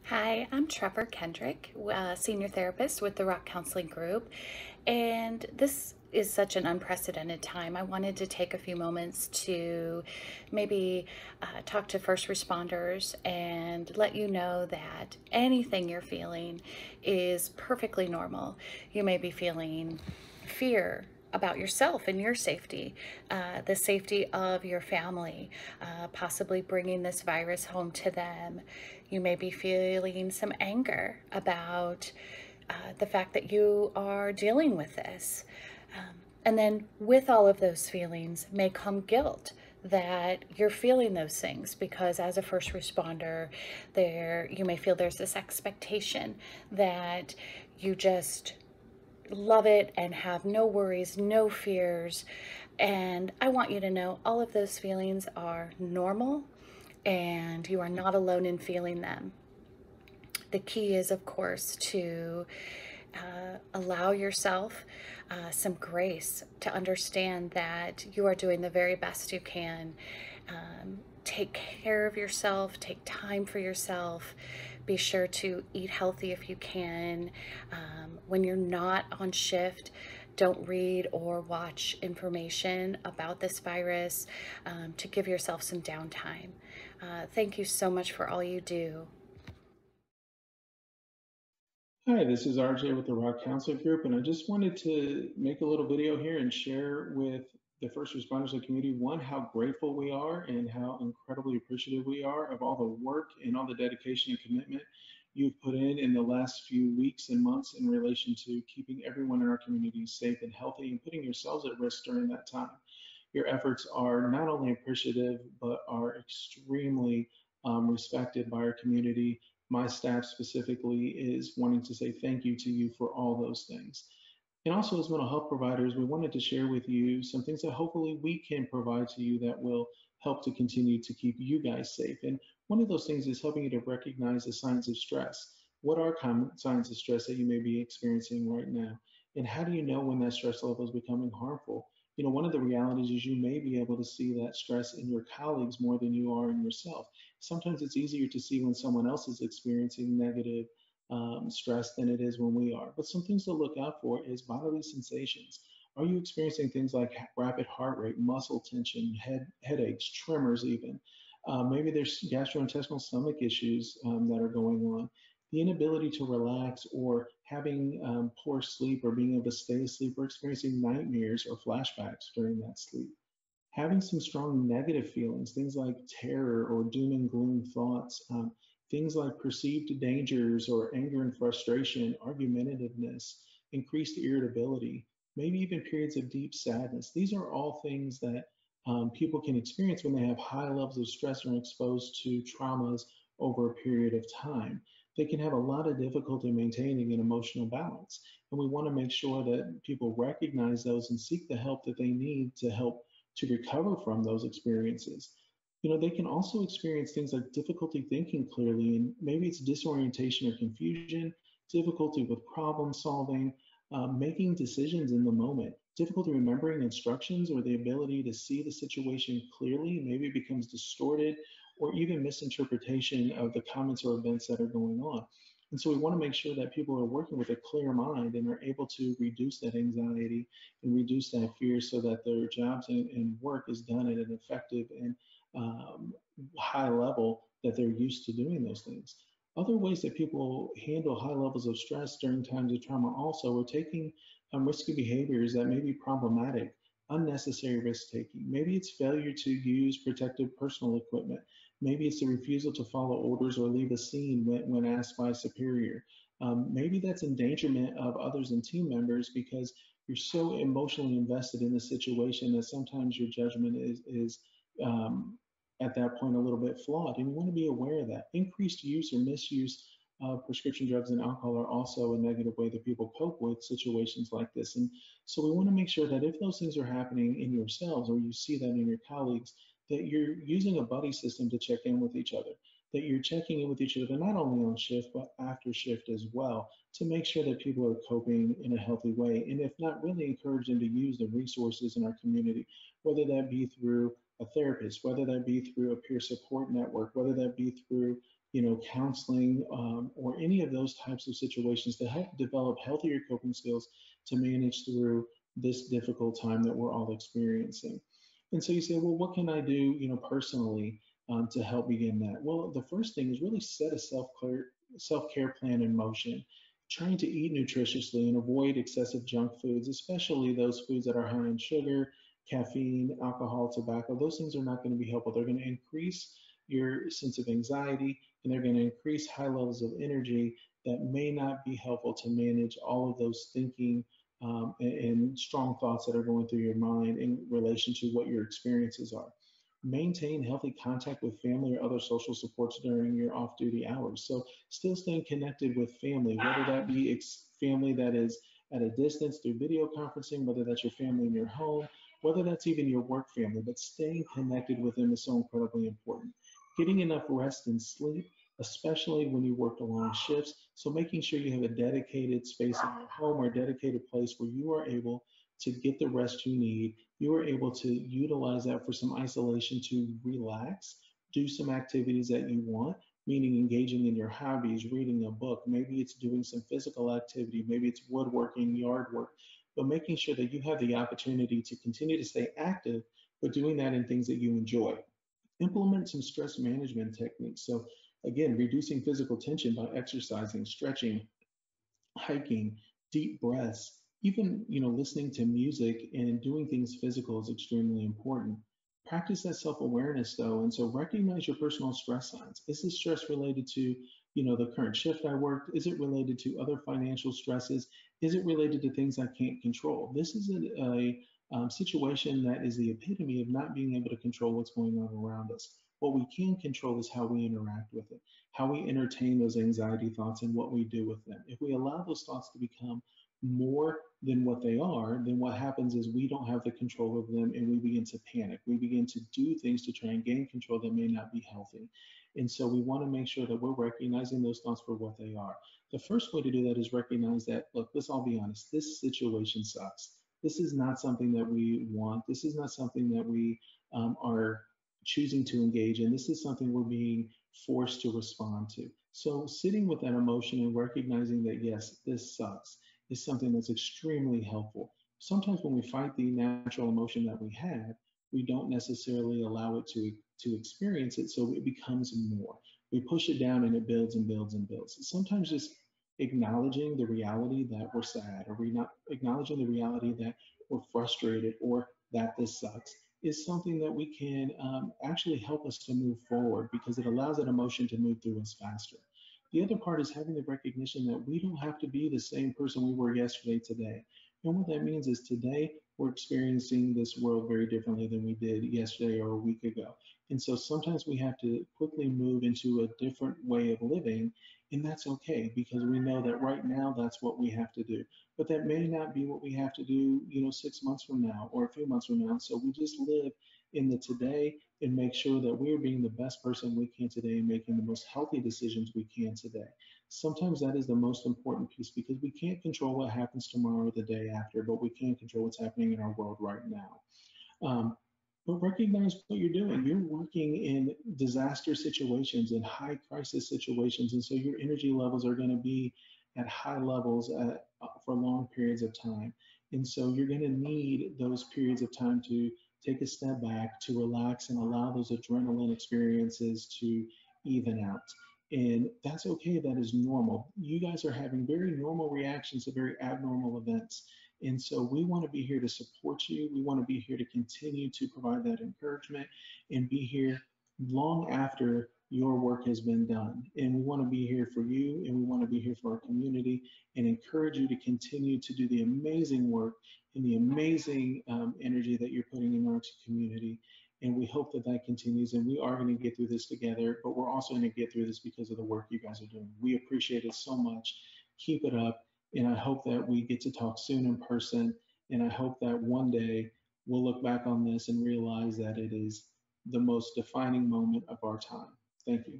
Hi, I'm Trevor Kendrick, Senior Therapist with the Rock Counseling Group, and this is such an unprecedented time. I wanted to take a few moments to maybe talk to first responders and let you know that anything you're feeling is perfectly normal. You may be feeling fear about yourself and your safety, the safety of your family, possibly bringing this virus home to them. You may be feeling some anger about the fact that you are dealing with this. And then with all of those feelings may come guilt that you're feeling those things because as a first responder there you may feel there's this expectation that you just love it and have no worries, no fears. And I want you to know all of those feelings are normal and you are not alone in feeling them. The key is, of course, to allow yourself some grace to understand that you are doing the very best you can. Take care of yourself, take time for yourself. Be sure to eat healthy if you can. When you're not on shift, don't read or watch information about this virus to give yourself some downtime. Thank you so much for all you do. Hi, this is RJ with the Rock Council Group, and I just wanted to make a little video here and share with the first responders of the community, one, how grateful we are and how incredibly appreciative we are of all the work and all the dedication and commitment you've put in the last few weeks and months in relation to keeping everyone in our community safe and healthy and putting yourselves at risk during that time. Your efforts are not only appreciative, but are extremely respected by our community. My staff specifically is wanting to say thank you to you for all those things. And also, as mental health providers, we wanted to share with you some things that hopefully we can provide to you that will help to continue to keep you guys safe. And one of those things is helping you to recognize the signs of stress. What are common signs of stress that you may be experiencing right now? And how do you know when that stress level is becoming harmful? One of the realities is you may be able to see that stress in your colleagues more than you are in yourself. Sometimes it's easier to see when someone else is experiencing negative stress than it is when we are. But some things to look out for is bodily sensations. Are you experiencing things like rapid heart rate, muscle tension, headaches, tremors, even? Maybe there's gastrointestinal stomach issues that are going on. The inability to relax or having poor sleep or being able to stay asleep or experiencing nightmares or flashbacks during that sleep. Having some strong negative feelings, things like terror or doom and gloom thoughts, things like perceived dangers or anger and frustration, argumentativeness, increased irritability, maybe even periods of deep sadness. These are all things that people can experience when they have high levels of stress or are exposed to traumas over a period of time. They can have a lot of difficulty maintaining an emotional balance. And we want to make sure that people recognize those and seek the help that they need to help to recover from those experiences. They can also experience things like difficulty thinking clearly, and maybe it's disorientation or confusion, difficulty with problem solving, making decisions in the moment, difficulty remembering instructions or the ability to see the situation clearly. Maybe it becomes distorted or even misinterpretation of the comments or events that are going on. And so we want to make sure that people are working with a clear mind and are able to reduce that anxiety and reduce that fear so that their jobs and work is done at an effective and um, high level that they're used to doing those things. Other ways that people handle high levels of stress during times of trauma also are taking risky behaviors that may be problematic, unnecessary risk taking. Maybe it's failure to use protective personal equipment. Maybe it's the refusal to follow orders or leave a scene when asked by a superior. Maybe that's endangerment of others and team members because you're so emotionally invested in the situation that sometimes your judgment is um, at that point a little bit flawed. And you want to be aware of that. Increased use or misuse of prescription drugs and alcohol are also a negative way that people cope with situations like this. And so we want to make sure that if those things are happening in yourselves or you see that in your colleagues, that you're using a buddy system to check in with each other, that you're checking in with each other not only on shift, but after shift as well, to make sure that people are coping in a healthy way. And if not, really encourage them to use the resources in our community, whether that be through a therapist, whether that be through a peer support network, whether that be through counseling, or any of those types of situations to help develop healthier coping skills to manage through this difficult time that we're all experiencing. And so you say, well, what can I do, personally, to help begin that? Well, the first thing is really set a self-care plan in motion. Trying to eat nutritiously and avoid excessive junk foods, especially those foods that are high in sugar, caffeine, alcohol, tobacco. Those things are not going to be helpful. They're going to increase your sense of anxiety, and they're going to increase high levels of energy that may not be helpful to manage all of those thinking, and strong thoughts that are going through your mind in relation to what your experiences are. Maintain healthy contact with family or other social supports during your off duty hours. So, still staying connected with family, whether that be family that is at a distance through video conferencing, whether that's your family in your home, whether that's even your work family, but staying connected with them is so incredibly important. Getting enough rest and sleep, especially when you work long shifts. So making sure you have a dedicated space in your home or a dedicated place where you are able to get the rest you need. You are able to utilize that for some isolation to relax, do some activities that you want, meaning engaging in your hobbies, reading a book. Maybe it's doing some physical activity, maybe it's woodworking, yard work, but making sure that you have the opportunity to continue to stay active, but doing that in things that you enjoy. Implement some stress management techniques. So again, reducing physical tension by exercising, stretching, hiking, deep breaths, even listening to music and doing things physical is extremely important. Practice that self-awareness though, and so recognize your personal stress signs. Is this stress related to the current shift I worked? Is it related to other financial stresses? Is it related to things I can't control? This is a situation that is the epitome of not being able to control what's going on around us. What we can control is how we interact with it, how we entertain those anxiety thoughts, and what we do with them. If we allow those thoughts to become more than what they are, then what happens is we don't have the control of them and we begin to panic. We begin to do things to try and gain control that may not be healthy. And so we want to make sure that we're recognizing those thoughts for what they are. The first way to do that is recognize that, look, let's all be honest, this situation sucks. This is not something that we want. This is not something that we are choosing to engage in. This is something we're being forced to respond to. So, sitting with that emotion and recognizing that, yes, this sucks is something that's extremely helpful. Sometimes when we fight the natural emotion that we have, we don't necessarily allow it to experience it, so it becomes more. We push it down and it builds and builds and builds. Sometimes just acknowledging the reality that we're sad, or we not acknowledging the reality that we're frustrated, or that this sucks, is something that we can actually help us to move forward because it allows that emotion to move through us faster. The other part is having the recognition that we don't have to be the same person we were yesterday today. And what that means is today we're experiencing this world very differently than we did yesterday or a week ago. And so sometimes we have to quickly move into a different way of living, and that's okay because we know that right now that's what we have to do. But that may not be what we have to do, 6 months from now or a few months from now. So we just live in the today and make sure that we're being the best person we can today and making the most healthy decisions we can today. Sometimes that is the most important piece because we can't control what happens tomorrow or the day after, but we can control what's happening in our world right now. Um, but recognize what you're doing. You're working in disaster situations, in high crisis situations, and so your energy levels are going to be at high levels for long periods of time. And so you're going to need those periods of time to take a step back, to relax, and allow those adrenaline experiences to even out. And that's okay. That is normal. You guys are having very normal reactions to very abnormal events. And so we want to be here to support you. We want to be here to continue to provide that encouragement and be here long after your work has been done. And we want to be here for you and we want to be here for our community and encourage you to continue to do the amazing work and the amazing energy that you're putting in our community. And we hope that that continues. And we are going to get through this together, but we're also going to get through this because of the work you guys are doing. We appreciate it so much. Keep it up. And I hope that we get to talk soon in person. And I hope that one day we'll look back on this and realize that it is the most defining moment of our time. Thank you.